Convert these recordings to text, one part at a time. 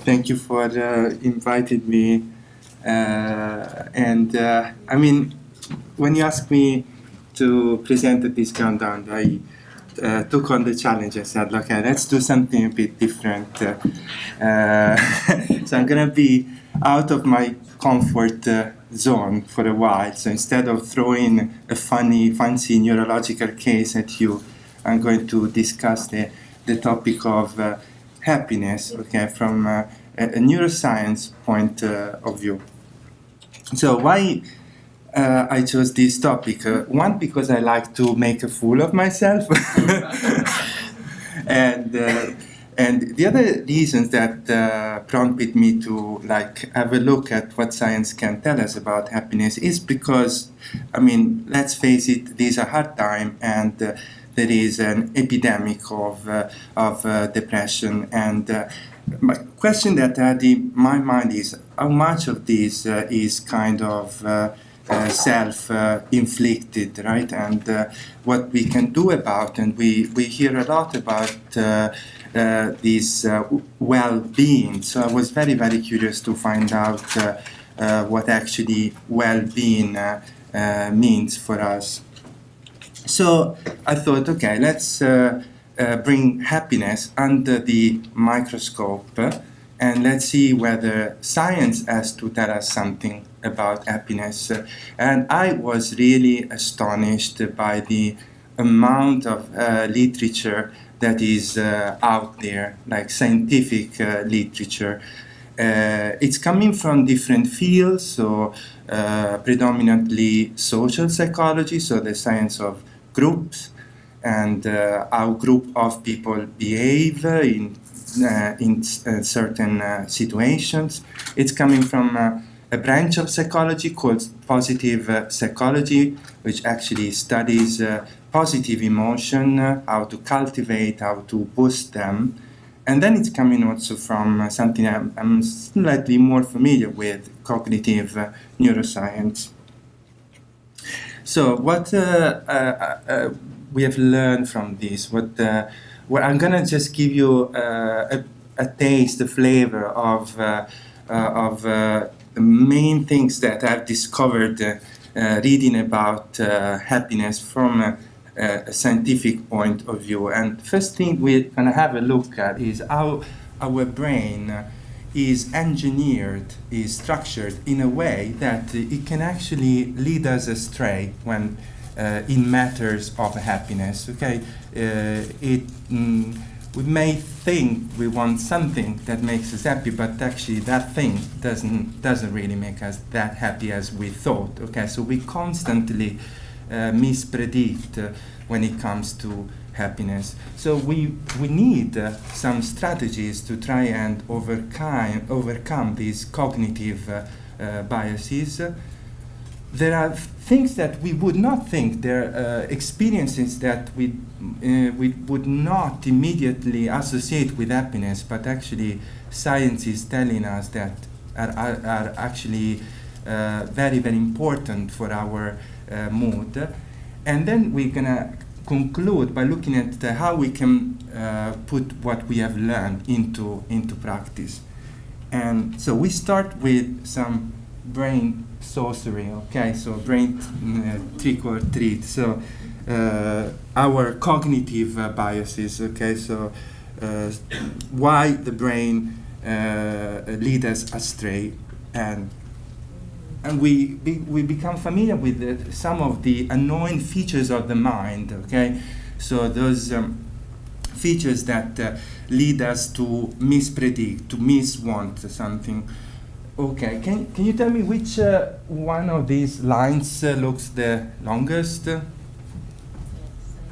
Thank you for inviting me. I mean, when you asked me to present at this countdown, I took on the challenge. I said, okay, let's do something a bit different. So I'm going to be out of my comfort zone for a while. So instead of throwing a fancy neurological case at you, I'm going to discuss the topic of happiness, okay, from a neuroscience point of view. So why I chose this topic? One, because I like to make a fool of myself, and the other reasons that prompted me to have a look at what science can tell us about happiness is because, I mean, let's face it, these are hard times, and there is an epidemic of depression. And my question that had in my mind is how much of this is kind of self-inflicted, right? And what we can do about, and we hear a lot about this well-being. So I was very, very curious to find out what actually well-being means for us. So I thought, okay, let's bring happiness under the microscope and let's see whether science has to tell us something about happiness. And I was really astonished by the amount of literature that is out there, like scientific literature. It's coming from different fields, so predominantly social psychology, so the science of groups and how group of people behave in certain situations. It's coming from a branch of psychology called positive psychology, which actually studies positive emotion, how to cultivate, how to boost them. And then it's coming also from something I'm slightly more familiar with, cognitive neuroscience. So what we have learned from this, what I'm gonna just give you a taste, a flavor of the main things that I've discovered reading about happiness from a scientific point of view. And first thing we're gonna have a look at is how our brain is engineered, is structured in a way that it can actually lead us astray when in matters of happiness. Okay, we may think we want something that makes us happy, but actually that thing doesn't really make us that happy as we thought. Okay, so we constantly mispredict when it comes to happiness. So we need some strategies to try and overcome these cognitive biases. There are things that we would not think, there are experiences that we would not immediately associate with happiness, but actually science is telling us that are actually very, very important for our mood. And then we're gonna conclude by looking at how we can put what we have learned into practice. And so we start with some brain sorcery, okay? So brain trick or treat. So our cognitive biases, okay? So why the brain lead us astray, and we become familiar with some of the annoying features of the mind, okay? So those features that lead us to mispredict, to miswant something. Okay, can you tell me which one of these lines looks the longest?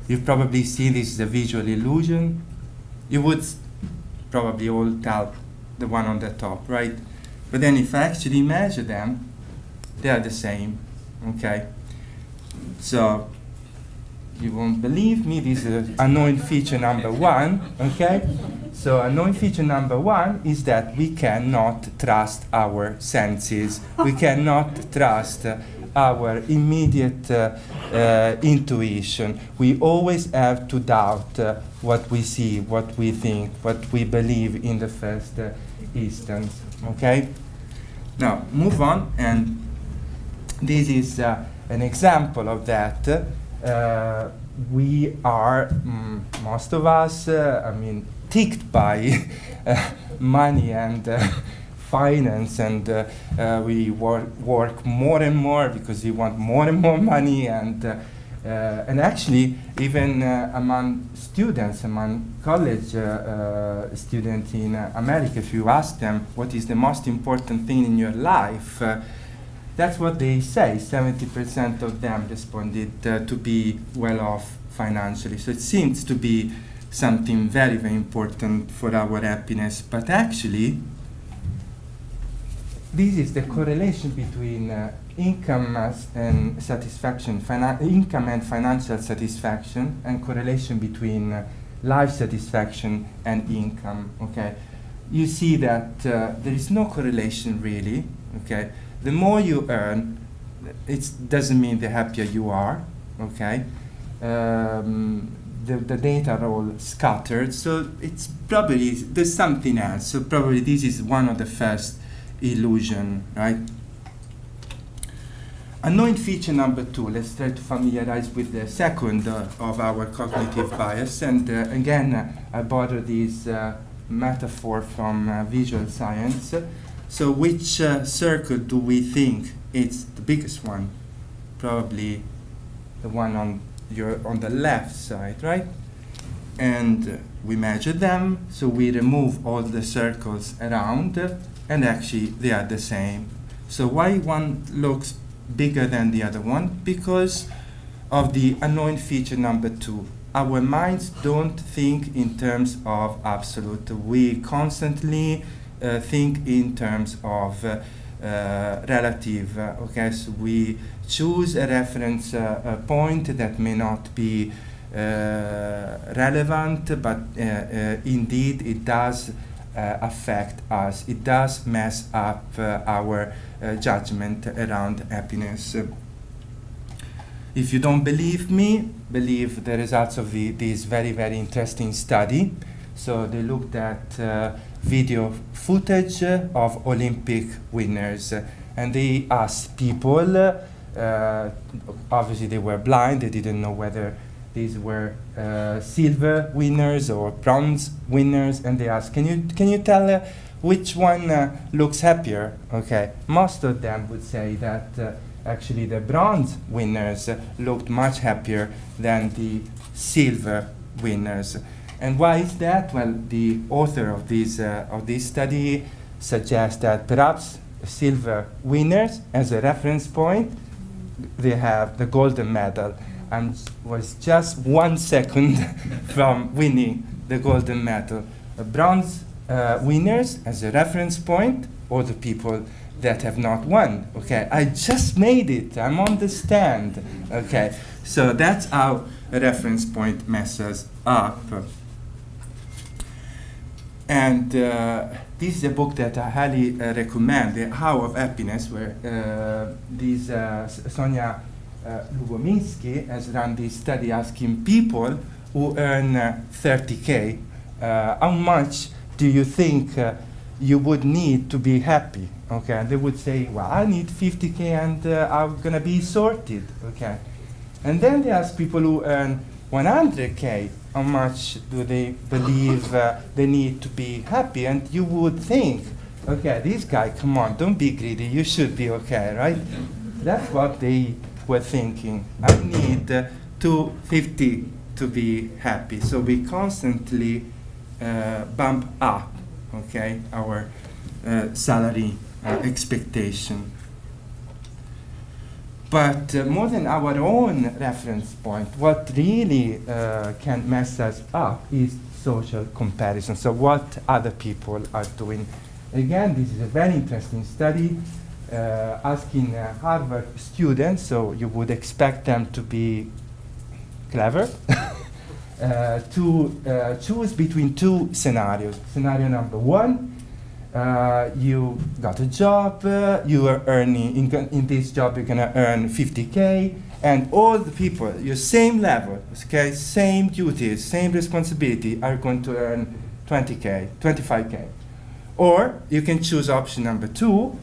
You've probably seen this is a visual illusion. You would probably all tell the one on the top, right? But then if I actually measure them, they are the same, okay? So you won't believe me, this is annoying feature number one, okay? So annoying feature number one is that we cannot trust our senses. We cannot trust our immediate intuition. We always have to doubt what we see, what we think, what we believe in the first instance. Okay. Now move on, and this is an example of that. We are, most of us, ticked by money and finance, and we work more and more because we want more and more money, and actually even among students, among college students in America, if you ask them what is the most important thing in your life, that's what they say. 70% of them responded to be well off financially. So it seems to be something very, very important for our happiness. But actually, this is the correlation between income and satisfaction, income and financial satisfaction, and correlation between life satisfaction and income. Okay, you see that there is no correlation really. Okay. The more you earn, it doesn't mean the happier you are, okay? The data are all scattered, so it's probably, there's something else. So probably this is one of the first illusion, right? Unknowing feature number 2, let's try to familiarize with the second of our cognitive bias. And again, I borrowed this metaphor from visual science. So which circle do we think is the biggest one? Probably the one on the left side, right? And we measure them, so we remove all the circles around, and actually they are the same. So why one looks bigger than the other one? Because of the unknown feature number 2. Our minds don't think in terms of absolute. We constantly think in terms of relative. Okay, so we choose a reference point that may not be relevant, but indeed it does affect us. It does mess up our judgment around happiness. If you don't believe me, believe the results of this very, very interesting study. So they looked at video footage of Olympic winners, and they asked people, obviously they were blind, they didn't know whether these were silver winners or bronze winners, and they asked, can you tell which one looks happier? Okay, most of them would say that actually the bronze winners looked much happier than the silver winners. And why is that? Well, the author of this study suggests that perhaps silver winners, as a reference point, they have the golden medal, and was just 1 second from winning the golden medal. Bronze winners, as a reference point, or the people that have not won. Okay, I just made it. I'm on the stand. Okay, so that's how a reference point messes up. And this is a book that I highly recommend, The How of Happiness, where Sonia Lubomirsky has run this study asking people who earn 30K, how much do you think you would need to be happy? Okay, and they would say, well, I need 50K and I'm gonna be sorted, okay? And then they ask people who earn 100K, how much do they believe they need to be happy? And you would think, okay, this guy, come on, don't be greedy, you should be okay, right? That's what they were thinking. I need 250 to be happy. So we constantly bump up, okay, our salary expectation. But more than our own reference point, what really can mess us up is social comparison. So what other people are doing. Again, this is a very interesting study asking Harvard students, so you would expect them to be clever, to choose between 2 scenarios. Scenario number 1, you got a job, you are earning, in this job you're gonna earn 50K, and all the people, your same level, okay, same duties, same responsibility, are going to earn 20K, 25K. Or you can choose option number 2.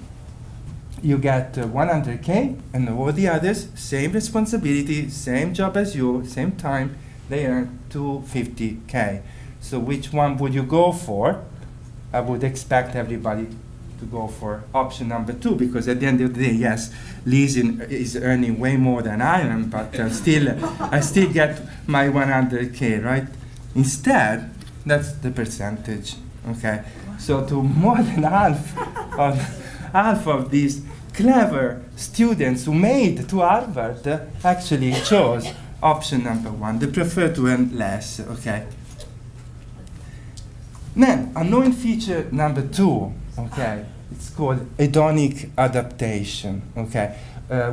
You get 100K, and all the others, same responsibility, same job as you, same time, they earn 250K. So which one would you go for? I would expect everybody to go for option number 2, because at the end of the day, yes, Liz is earning way more than I am, but I still get my 100K, right? Instead, that's the percentage, okay? So to more than half of these clever students who made to Harvard actually chose option number 1. They prefer to earn less, okay? Then, unknown feature number 2, okay? It's called hedonic adaptation, okay? I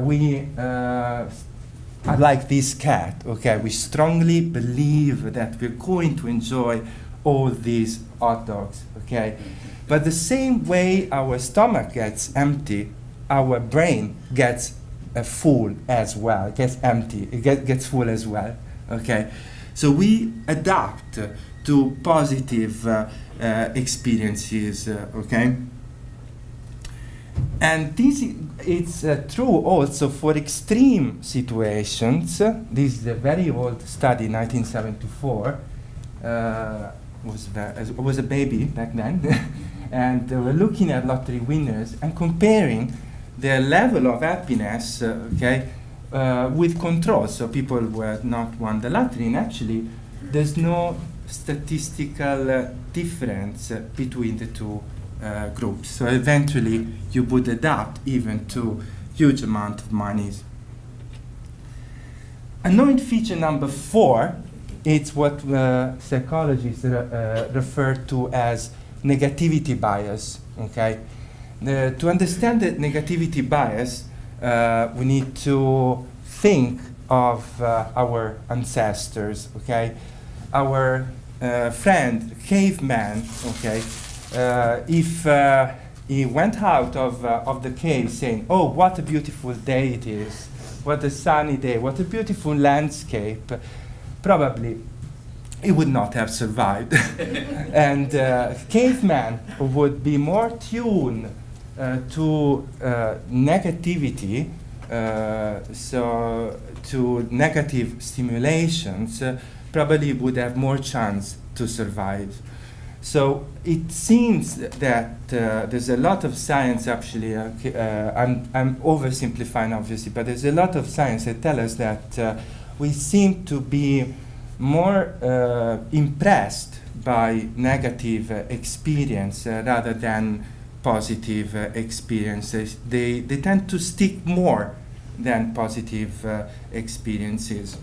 like this cat, okay? We strongly believe that we're going to enjoy all these hot dogs, okay? But the same way our stomach gets empty, our brain gets full as well. It gets empty, it gets full as well, okay? So we adapt to positive experiences, okay? And it's true also for extreme situations. This is a very old study, 1974. I was a baby back then. And they were looking at lottery winners and comparing their level of happiness, with controls. So people who had not won the lottery, and actually there's no statistical difference between the two groups. So eventually you would adapt even to huge amount of monies. Unknown feature number 4, it's what psychologists refer to as negativity bias, okay? To understand the negativity bias, we need to think of our ancestors, okay? Our friend, caveman, okay? If he went out of the cave saying, oh, what a beautiful day it is, what a sunny day, what a beautiful landscape, probably he would not have survived. And caveman would be more tuned to negativity, so to negative stimulations, probably would have more chance to survive. So it seems that there's a lot of science actually, I'm oversimplifying obviously, but there's a lot of science that tell us that we seem to be more impressed by negative experience rather than positive experiences. They tend to stick more than positive experiences.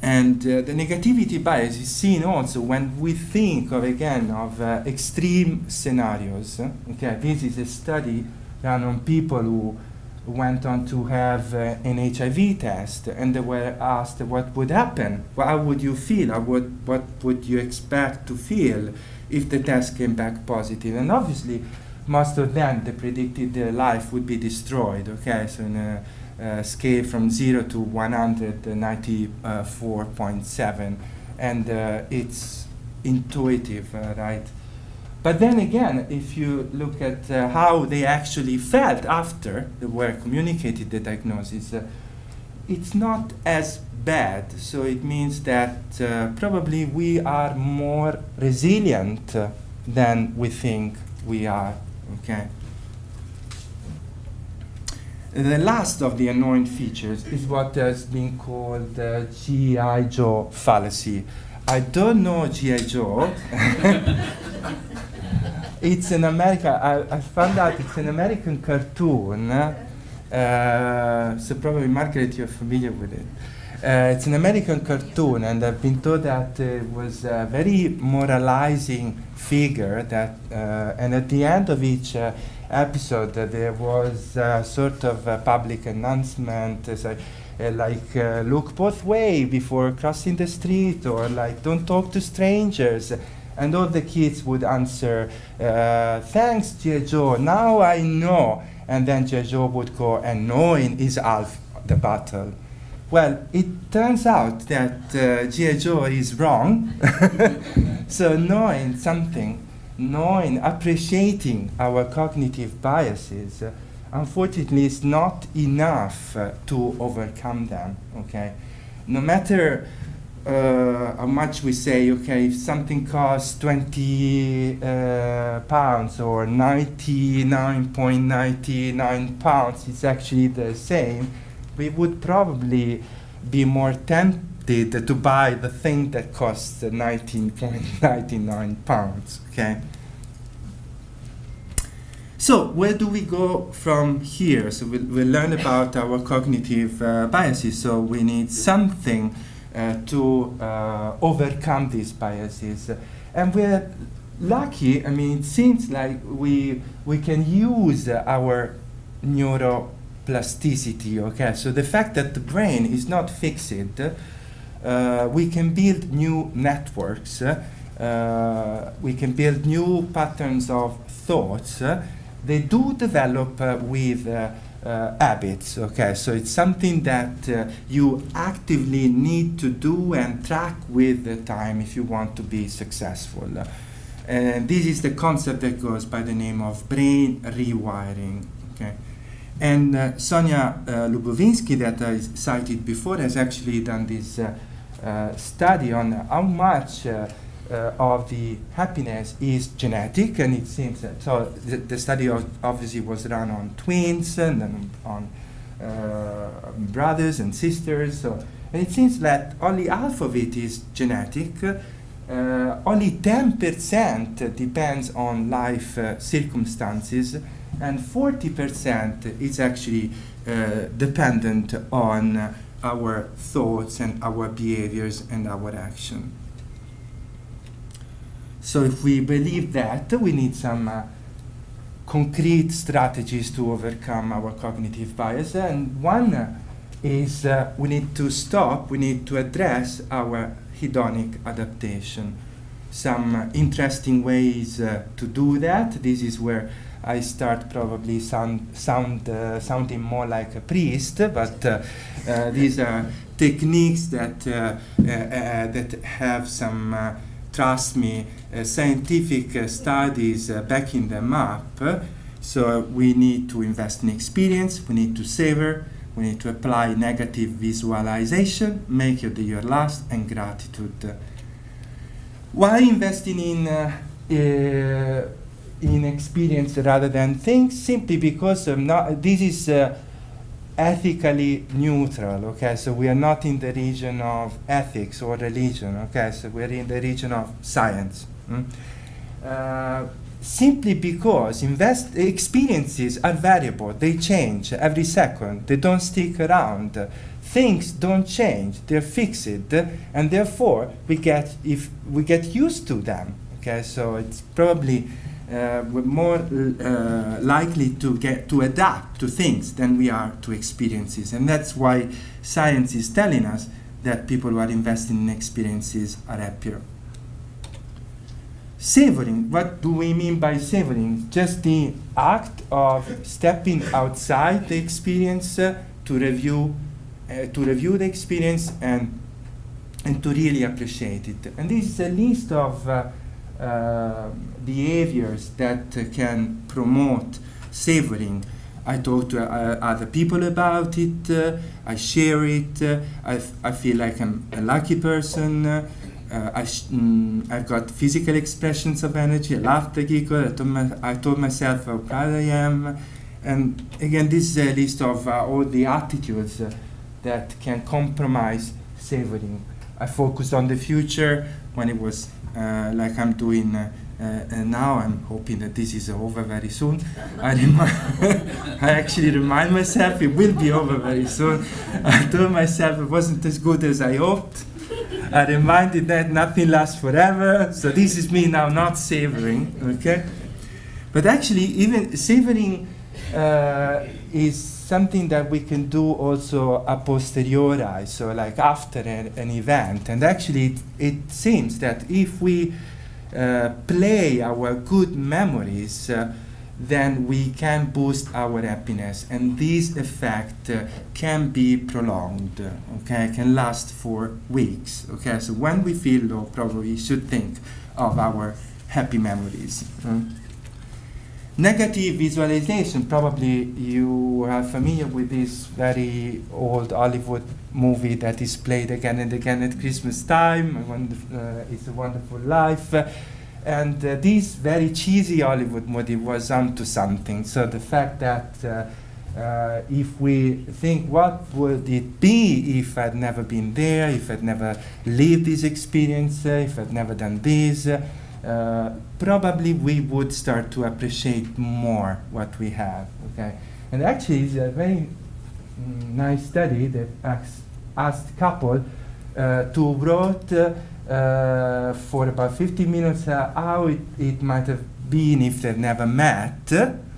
And the negativity bias is seen also when we think of, again, of extreme scenarios. Okay, this is a study done on people who went on to have an HIV test, and they were asked what would happen, how would you feel, what would you expect to feel if the test came back positive. And obviously, most of them, they predicted their life would be destroyed, okay, so in a scale from 0 to 194.7, and it's intuitive, right? But then again, if you look at how they actually felt after they were communicated the diagnosis, it's not as bad. So it means that probably we are more resilient than we think we are, okay? The last of the unknown features is what has been called the G.I. Joe fallacy. I don't know G.I. Joe. It's an I found out it's an American cartoon. So probably, Margaret, you're familiar with it. It's an American cartoon, and I've been told that it was a very moralizing figure. That, and at the end of each episode, there was sort of a public announcement, like look both ways before crossing the street, or like don't talk to strangers. And all the kids would answer, thanks, G.I. Joe, now I know. And then G.I. Joe would go, and knowing is half the battle. Well, it turns out that G.I. Joe is wrong. So knowing something, appreciating our cognitive biases, unfortunately, is not enough to overcome them. Okay, no matter how much we say, okay, if something costs 20 pounds or 99.99 pounds, it's actually the same. We would probably be more tempted to buy the thing that costs 19.99 pounds. Okay. So where do we go from here? So we'll learn about our cognitive biases. So we need something to overcome these biases. And we're lucky, I mean, it seems like we can use our neuroplasticity, okay? So the fact that the brain is not fixed, we can build new networks, we can build new patterns of thoughts. They do develop with habits, okay? So it's something that you actively need to do and track with the time if you want to be successful. And this is the concept that goes by the name of brain rewiring, okay? And Sonia Lubovinsky, that I cited before, has actually done this study on how much of the happiness is genetic, and it seems that so the study obviously was run on twins and then on brothers and sisters. So, and it seems that only half of it is genetic. Only 10% depends on life circumstances, and 40% is actually dependent on our thoughts and our behaviors and our action. So if we believe that, we need some concrete strategies to overcome our cognitive bias. And one is we need to address our hedonic adaptation. Some interesting ways to do that. This is where I start probably sounding more like a priest, but these are techniques that have some trust me, scientific studies backing them up. So we need to invest in experience, we need to savor, we need to apply negative visualization, make it your last, and gratitude. Why investing in experience rather than things? Simply because this is ethically neutral, okay? So we are not in the region of ethics or religion, okay? So we're in the region of science. Simply because experiences are variable, they change every second, they don't stick around. Things don't change, they're fixed, and therefore we get used to them, okay? So it's probably we're more likely to adapt to things than we are to experiences. And that's why science is telling us that people who are investing in experiences are happier. Savoring, what do we mean by savoring? Just the act of stepping outside the experience to review the experience and to really appreciate it. And this is a list of behaviors that can promote savoring. I talk to other people about it, I share it, I feel like I'm a lucky person, I've got physical expressions of energy, I laughed, I giggled, I told myself how proud I am. And again, this is a list of all the attitudes that can compromise savoring. I focused on the future when it was like I'm doing now. I'm hoping that this is over very soon. I actually remind myself it will be over very soon. I told myself it wasn't as good as I hoped. I reminded that nothing lasts forever. So this is me now not savoring, okay? But actually, even savoring is something that we can do also a posteriori, so like after an event. And actually, it seems that if we play our good memories then we can boost our happiness, and this effect can be prolonged, okay, can last for weeks, okay. So when we feel low, probably we should think of our happy memories. Negative visualization, probably you are familiar with this very old Hollywood movie that is played again and again at Christmas time, It's a Wonderful Life. And this very cheesy Hollywood movie was onto something. So the fact that if we think, what would it be if I'd never been there, if I'd never lived this experience, if I'd never done this, probably we would start to appreciate more what we have, okay? And actually, it's a very nice study that asked couple to wrote for about 50 minutes how it might have been if they'd never met,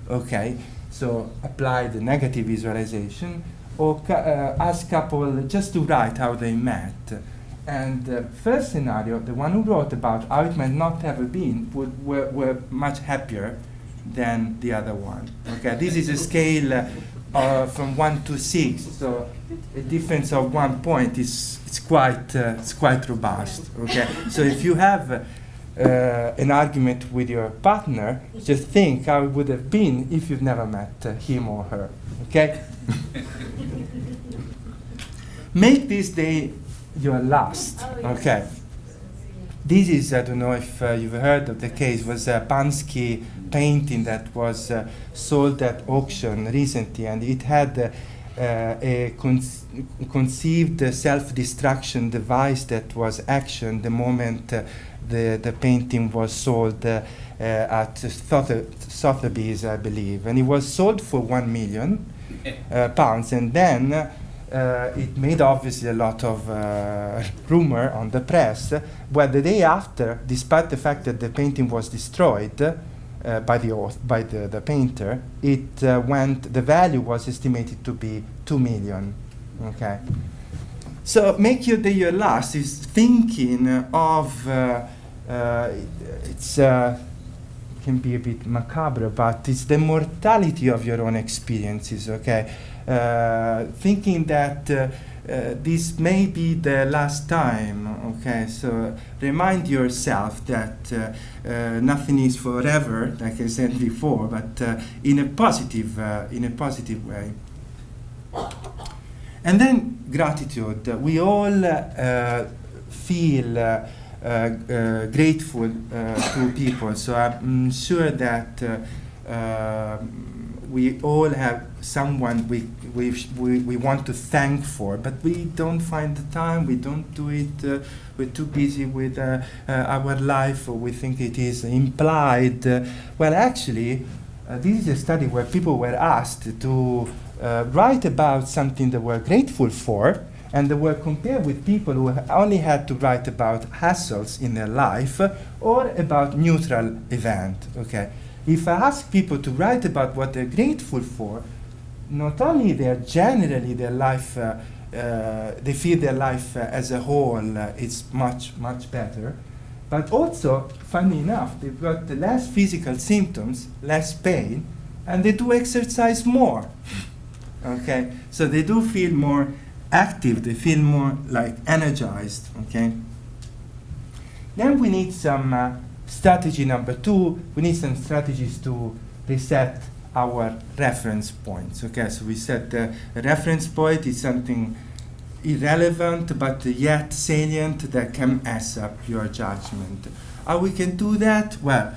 okay? So apply the negative visualization, or ask couple just to write how they met. And the first scenario, the one who wrote about how it might not have been, were much happier than the other one. Okay, this is a scale from 1 to 6, so a difference of 1 point is it's quite robust. Okay, so if you have an argument with your partner, just think how it would have been if you've never met him or her. Okay, make this day your last. Okay. This is, I don't know if you've heard of the case, was a Bansky painting that was sold at auction recently, and it had a conceived self-destruction device that was actioned the moment the painting was sold at Sotheby's, I believe. And it was sold for £1 million, and then it made obviously a lot of rumor on the press. Well, the day after, despite the fact that the painting was destroyed by the painter, the value was estimated to be 2 million. Okay, so make your day your last is thinking of can be a bit macabre, but it's the mortality of your own experiences. Okay. Thinking that this may be the last time, okay? So remind yourself that nothing is forever, like I said before, but in a positive way. And then gratitude. We all feel grateful to people. So I'm sure that we all have someone we want to thank for, but we don't find the time, we don't do it, we're too busy with our life, or we think it is implied. Well, actually, this is a study where people were asked to write about something they were grateful for, and they were compared with people who only had to write about hassles in their life or about neutral event, okay? If I ask people to write about what they're grateful for, not only they're generally their life, they feel their life as a whole it's much better, but also, funny enough, they've got less physical symptoms, less pain, and they do exercise more. Okay, so they do feel more active, they feel more like energized. Okay. Then we need some strategy number 2. We need some strategies to reset our reference points. Okay, so we said the reference point is something irrelevant but yet salient that can mess up your judgment. How we can do that? Well,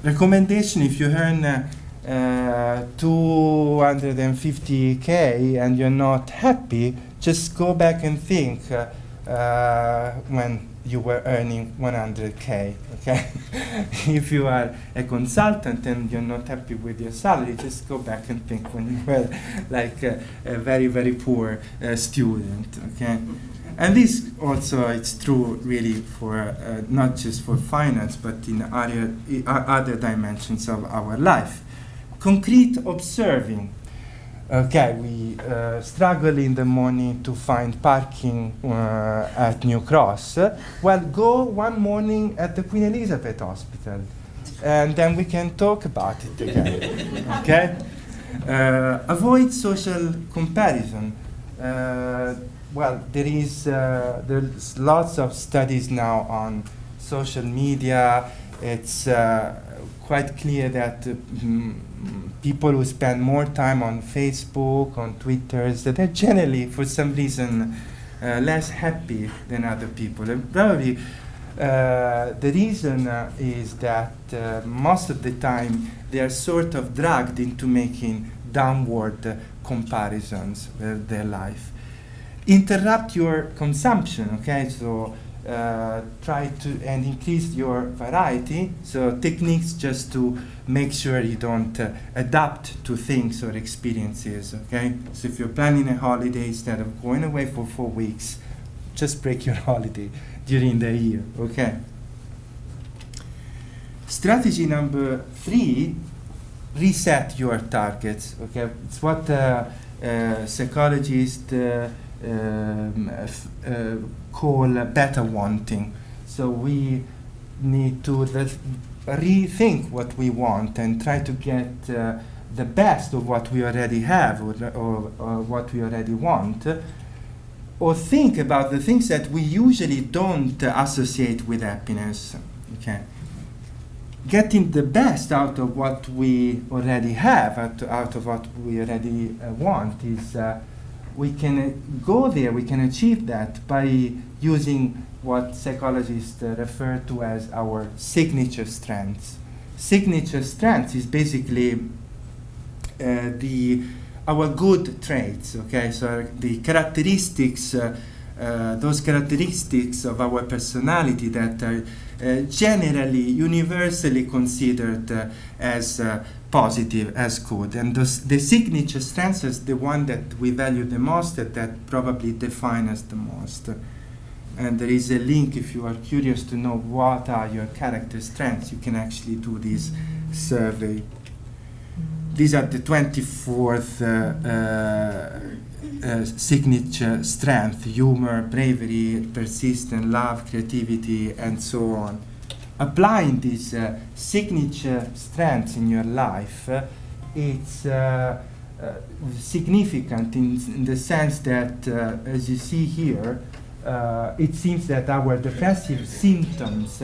recommendation: if you earn 250K and you're not happy, just go back and think when you were earning 100K, okay? If you are a consultant and you're not happy with your salary, just go back and think when you were like a very poor student, okay? And this also, it's true really for not just for finance, but in other dimensions of our life. Concrete observing. Okay, we struggle in the morning to find parking at New Cross. Well, go one morning at the Queen Elizabeth Hospital. and then we can talk about it again. Okay? Avoid social comparison. Well, there's lots of studies now on social media. It's quite clear that people who spend more time on Facebook, on Twitter, that they're generally, for some reason, less happy than other people. And probably the reason is that most of the time they are sort of dragged into making downward comparisons with their life. Interrupt your consumption, okay? So try to and increase your variety. So techniques just to make sure you don't adapt to things or experiences, okay? So if you're planning a holiday, instead of going away for 4 weeks, just break your holiday during the year, okay? Strategy number 3, reset your targets, okay? It's what psychologists call better wanting. So we need to rethink what we want and try to get the best of what we already have or what we already want, or think about the things that we usually don't associate with happiness. Okay, getting the best out of what we already have, out of what we already want is. We can go there, we can achieve that by using what psychologists refer to as our signature strengths. Signature strengths is basically our good traits, okay? So the characteristics, those characteristics of our personality that are generally, universally considered as positive, as good. And the signature strengths is the one that we value the most, that probably define us the most. And there is a link if you are curious to know what are your character strengths. You can actually do this survey. These are the 24th signature strength: humor, bravery, persistence, love, creativity, and so on. Applying these signature strengths in your life, it's significant in the sense that, as you see here, it seems that our depressive symptoms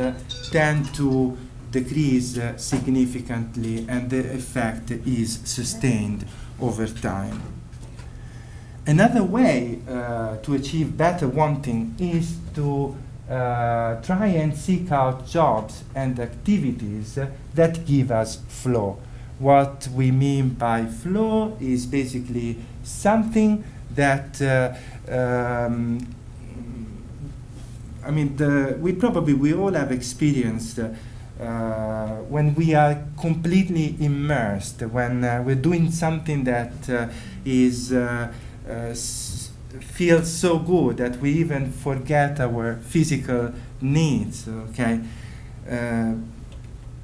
tend to decrease significantly, and the effect is sustained over time. Another way to achieve better wanting is to try and seek out jobs and activities that give us flow. What we mean by flow is basically something that we all have experienced when we are completely immersed, when we're doing something that feels so good that we even forget our physical needs, okay?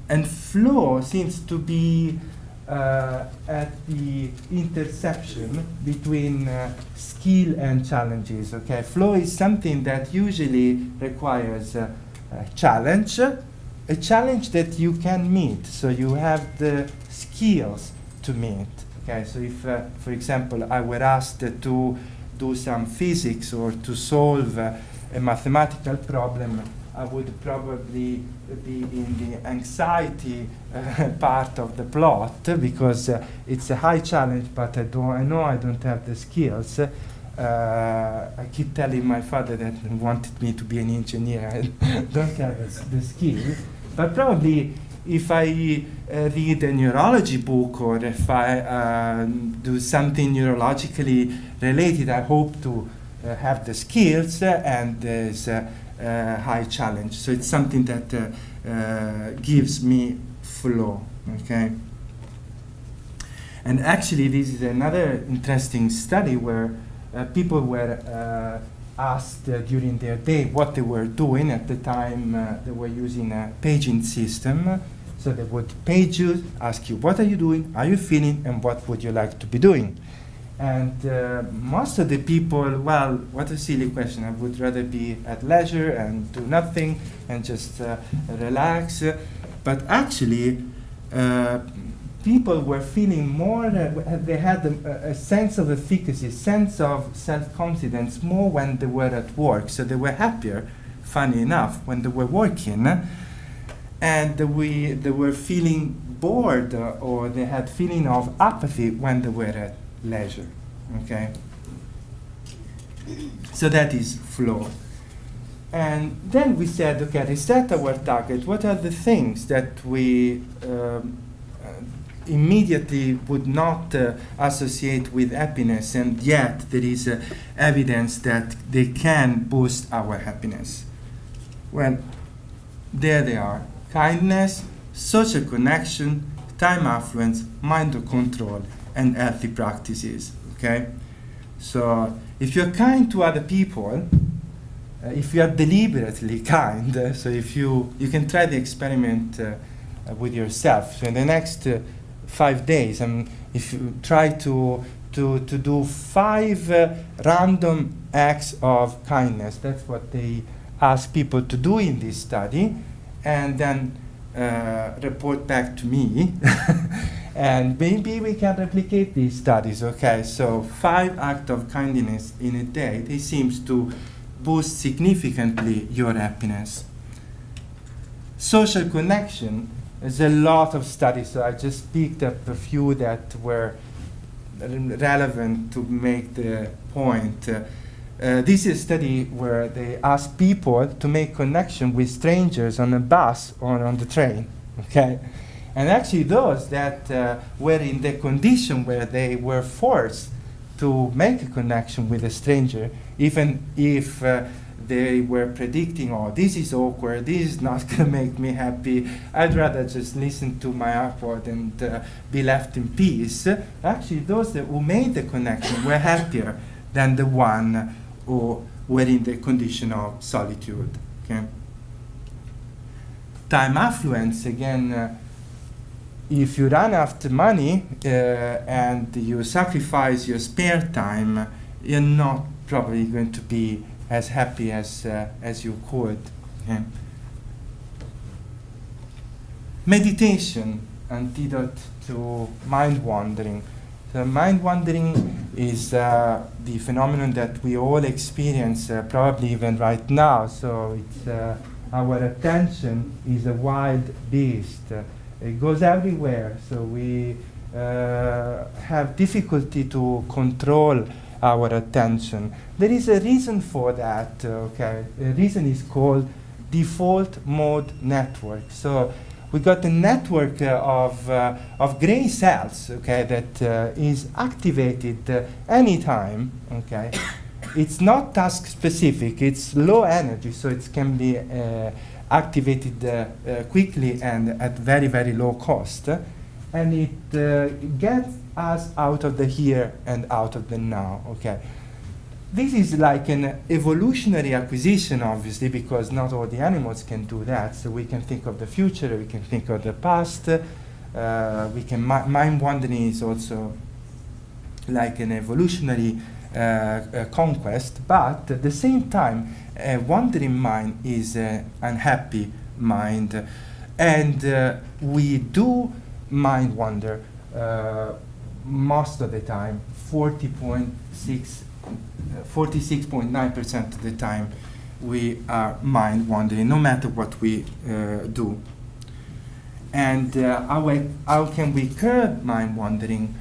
And flow seems to be at the intersection between skill and challenges, okay? Flow is something that usually requires a challenge that you can meet, so you have the skills to meet, okay? So if, for example, I were asked to do some physics or to solve a mathematical problem, I would probably be in the anxiety part of the plot, because it's a high challenge, but I know I don't have the skills. I keep telling my father that he wanted me to be an engineer. I don't have the skill. But probably if I read a neurology book, or if I do something neurologically related, I hope to have the skills and there's a high challenge. So it's something that gives me flow, okay? And actually this is another interesting study where people were asked during their day what they were doing. At the time they were using a paging system. So they would page you, ask you, what are you doing, are you feeling, and what would you like to be doing? And most of the people, well, what a silly question. I would rather be at leisure and do nothing and just relax. but actually people were feeling more, they had a sense of efficacy, sense of self-confidence more when they were at work. So they were happier, funny enough, when they were working. And they were feeling bored or they had feeling of apathy when they were at leisure. Okay? So that is flow. And then we said, okay, to set our target, what are the things that we immediately would not associate with happiness, and yet there is evidence that they can boost our happiness? Well, there they are. Kindness, social connection, time affluence, mind control, and healthy practices. Okay? So if you're kind to other people, if you are deliberately kind, so if you can try the experiment with yourself. So in the next 5 days, if you try to do 5 random acts of kindness, that's what they ask people to do in this study, and then report back to me, and maybe we can replicate these studies. Okay, so 5 acts of kindness in a day, they seems to boost significantly your happiness. Social connection, there's a lot of studies, so I just picked up a few that were relevant to make the point. This is a study where they asked people to make connection with strangers on a bus or on the train, okay? And actually those that were in the condition where they were forced to make a connection with a stranger, even if they were predicting, oh, this is awkward, this is not going to make me happy, I'd rather just listen to my iPod and be left in peace. Actually, those who made the connection were happier than the one who were in the condition of solitude. Okay? Time affluence, again, if you run after money and you sacrifice your spare time, you're not probably going to be as happy as you could. Okay? Meditation, antidote to mind wandering. So mind wandering is the phenomenon that we all experience, probably even right now. So it's our attention is a wild beast. It goes everywhere. So we have difficulty to control our attention. There is a reason for that. Okay, the reason is called default mode network. So we got a network of gray cells, okay, that is activated anytime. Okay, it's not task specific. It's low energy, so it can be activated quickly and at very, very low cost, and it gets us out of the here and out of the now. Okay, this is like an evolutionary acquisition, obviously, because not all the animals can do that. So we can think of the future, we can think of the past. We can mind wandering is also like an evolutionary conquest, but at the same time, a wandering mind is an unhappy mind, and we do mind wander most of the time, 46.9% of the time we are mind wandering, no matter what we do. And how can we curb mind wandering?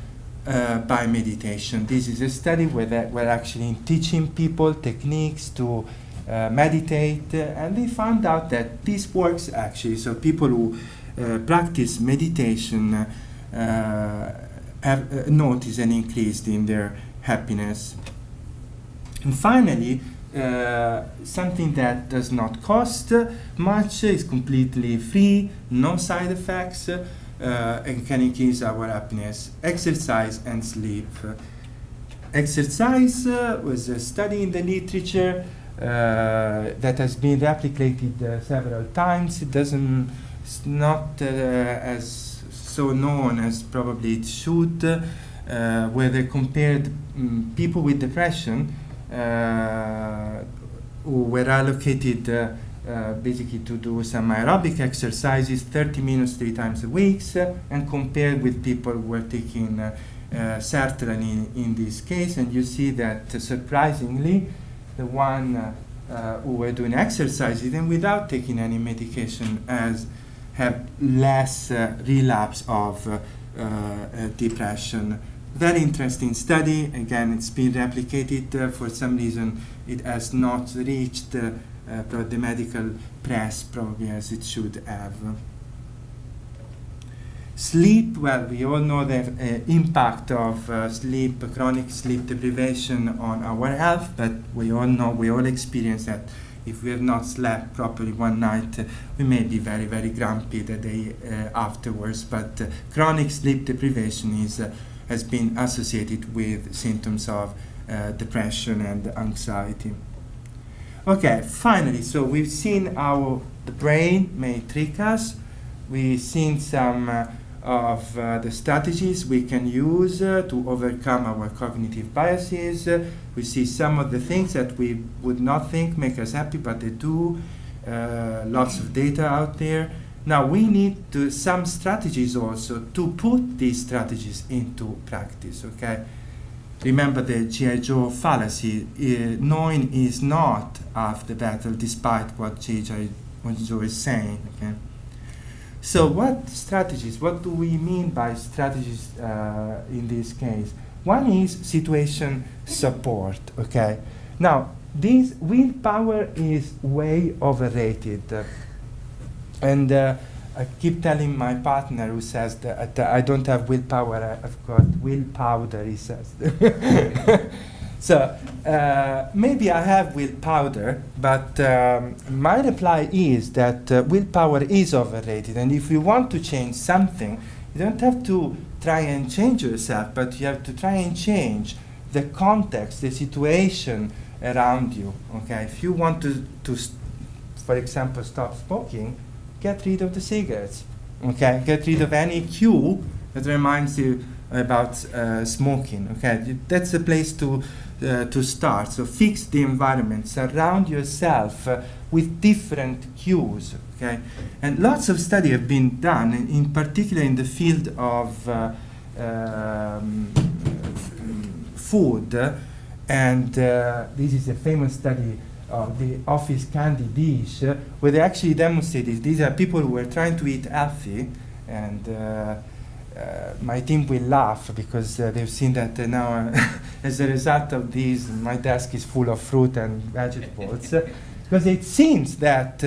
By meditation. This is a study where we're actually teaching people techniques to meditate, and they found out that this works actually. So people who practice meditation have noticed an increase in their happiness. And finally, something that does not cost much, is completely free, no side effects, and can increase our happiness: exercise and sleep. Exercise was a study in the literature that has been replicated several times. It's not as so known as probably it should, where they compared people with depression who were allocated basically to do some aerobic exercises, 30 minutes 3 times a week, and compared with people who were taking sertraline in this case, and you see that surprisingly, the one who were doing exercises and without taking any medication have less relapse of depression. Very interesting study. Again, it's been replicated. For some reason, it has not reached the medical press probably as it should have. Sleep, well, we all know the impact of sleep, chronic sleep deprivation on our health, but we all experience that if we have not slept properly one night, we may be very, very grumpy the day afterwards, but chronic sleep deprivation has been associated with symptoms of depression and anxiety. Okay, finally, so we've seen how the brain may trick us. We've seen some of the strategies we can use to overcome our cognitive biases. We see some of the things that we would not think make us happy, but they do. Lots of data out there. Now we need some strategies also to put these strategies into practice, okay? Remember the G.I. Joe fallacy. Knowing is not half the battle, despite what G.I. Joe is saying, okay? So what do we mean by strategies in this case? One is situation support, okay? Now, this willpower is way overrated. And I keep telling my partner who says that I don't have willpower, I've got will powder, he says. So maybe I have will powder, but my reply is that willpower is overrated. And if you want to change something, you don't have to try and change yourself, but you have to try and change the context, the situation around you. Okay, if you want to for example, stop smoking, get rid of the cigarettes. Okay, get rid of any cue that reminds you about smoking. Okay, that's the place to start. So fix the environment, surround yourself with different cues. Okay, and lots of studies have been done, in particular in the field of food, and this is a famous study of the office candy dish, where they actually demonstrated these are people who were trying to eat healthy, and my team will laugh because they've seen that now as a result of these my desk is full of fruit and vegetables, because it seems that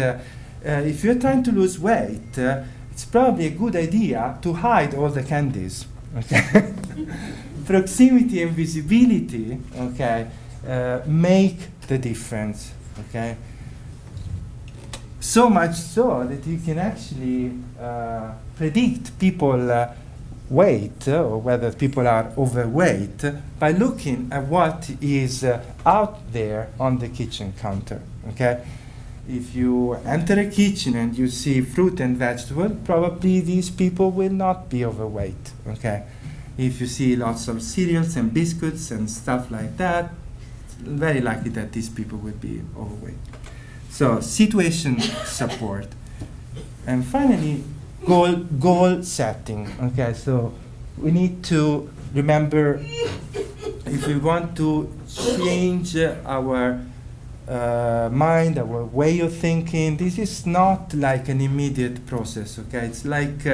if you're trying to lose weight, it's probably a good idea to hide all the candies. Okay? Proximity and visibility, okay, make the difference, okay? So much so that you can actually predict people weight or whether people are overweight by looking at what is out there on the kitchen counter, okay? If you enter a kitchen and you see fruit and vegetable, probably these people will not be overweight, okay? If you see lots of cereals and biscuits and stuff like that, very likely that these people will be overweight. So situation support. And finally, goal setting. Okay, so we need to remember, if we want to change our mind, our way of thinking, this is not like an immediate process, okay? It's like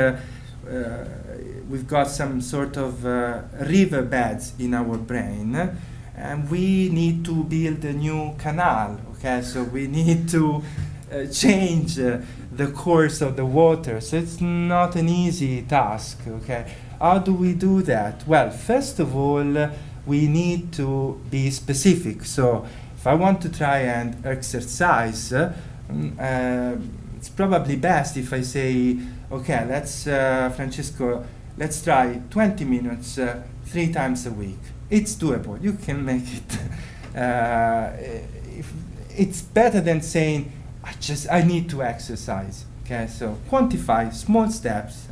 we've got some sort of riverbeds in our brain, and we need to build a new canal, okay? So we need to change the course of the water. So it's not an easy task, okay? How do we do that? Well, first of all, we need to be specific. So if I want to try and exercise, it's probably best if I say, okay, let's, Francesco, let's try 20 minutes 3 times a week. It's doable. You can make it. It's better than saying, I need to exercise. Okay, so quantify small steps,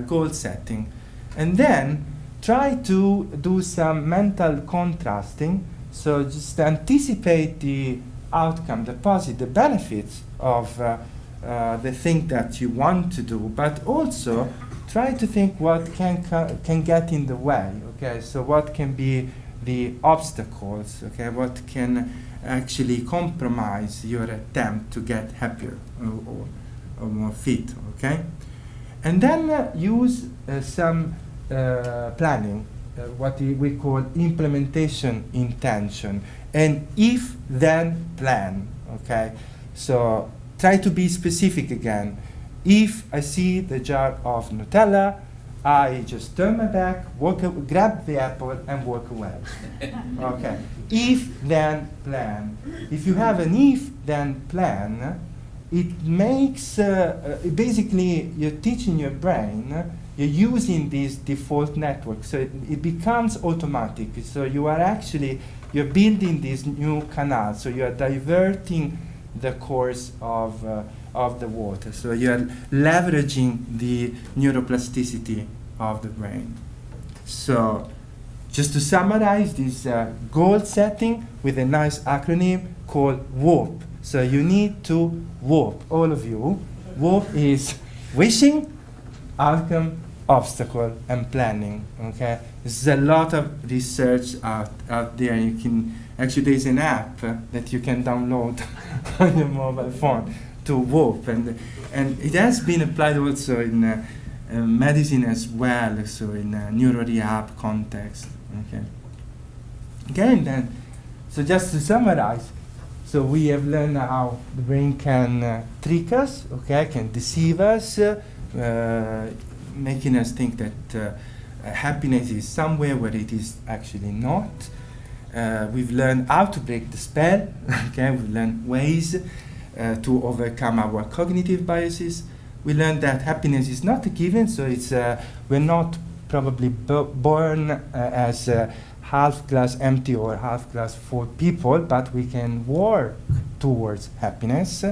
goal setting, and then try to do some mental contrasting. So just anticipate the outcome, the positive, the benefits of the thing that you want to do, but also try to think what can get in the way. Okay, so what can be the obstacles? Okay, what can actually compromise your attempt to get happier or more fit? Okay, and then use some planning, what we call implementation intention, and if-then plan. Okay, so try to be specific again. If I see the jar of Nutella, I just turn my back, grab the apple, and walk away. Okay. If-then plan. If you have an if-then plan, it makes basically you're teaching your brain. You're using this default network, so it becomes automatic. So you're building this new canal. So you are diverting the course of the water. So you're leveraging the neuroplasticity of the brain. So just to summarize this goal setting with a nice acronym called WOOP. So you need to WOOP, all of you. WOOP is wishing, outcome, obstacle, and planning. Okay, there's a lot of research out there. You can actually, there's an app that you can download on your mobile phone to WOOP, and it has been applied also in medicine as well, so in neuro rehab context. Okay. Again, then, so just to summarize, so we have learned how the brain can trick us, okay, can deceive us, making us think that happiness is somewhere where it is actually not. We've learned how to break the spell. Okay, we've learned ways to overcome our cognitive biases. We learned that happiness is not a given, so it's we're not probably born as half glass empty or half glass full people, but we can work towards happiness.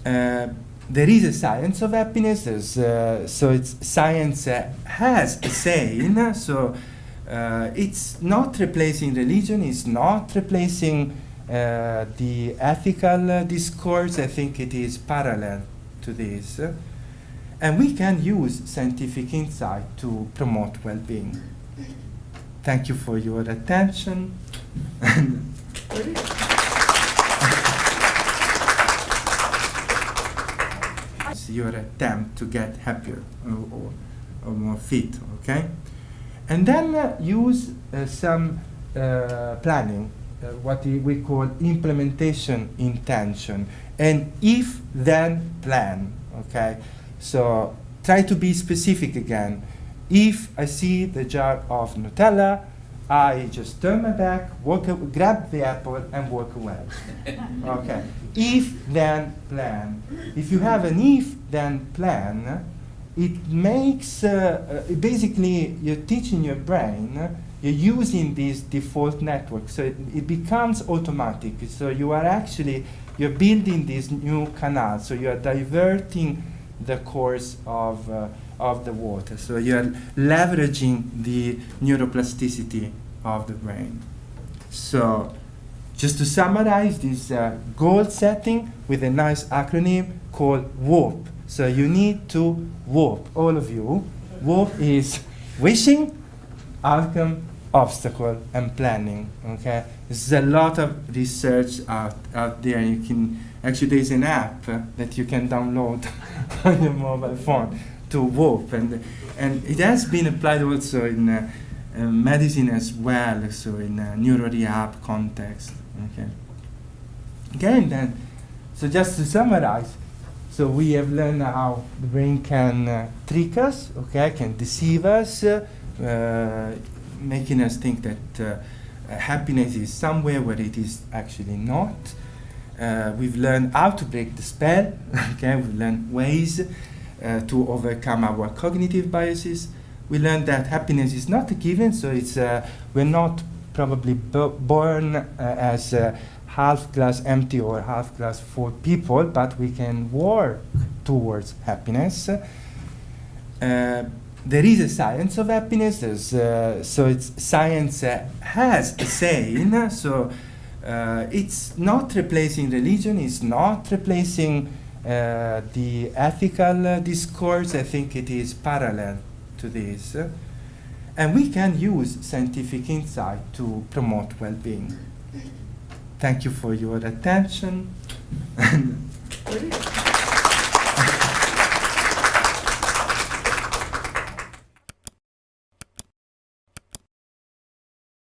There is a science of happiness, so it's science has a saying, so it's not replacing religion, it's not replacing the ethical discourse. I think it is parallel to this. And we can use scientific insight to promote well-being. Thank you for your attention. Your attempt to get happier or more fit, okay? And then use some planning, what we call implementation intention, and if-then plan, okay? So try to be specific again. If I see the jar of Nutella, I just turn my back, grab the apple, and walk away. Okay. If-then plan. If you have an if-then plan, it makes basically you're teaching your brain. You're using this default network, so it becomes automatic. So you're building this new canal. So you are diverting the course of the water. So you're leveraging the neuroplasticity of the brain. So just to summarize this goal setting with a nice acronym called WOOP. So you need to WOOP, all of you. WOOP is wishing, outcome, obstacle, and planning. Okay, there's a lot of research out there. You can actually, there's an app that you can download on your mobile phone to WOOP, and it has been applied also in medicine as well, so in neuro rehab context. Okay. Again, then, so just to summarize, so we have learned how the brain can trick us, okay, can deceive us, making us think that happiness is somewhere where it is actually not. We've learned how to break the spell, okay, we've learned ways to overcome our cognitive biases. We learned that happiness is not a given, so it's we're not probably born as half glass empty or half glass full people, but we can work towards happiness. There is a science of happiness, so it's science has a saying, so It's not replacing religion, it's not replacing the ethical discourse. I think it is parallel to this. And we can use scientific insight to promote well-being. Thank you for your attention.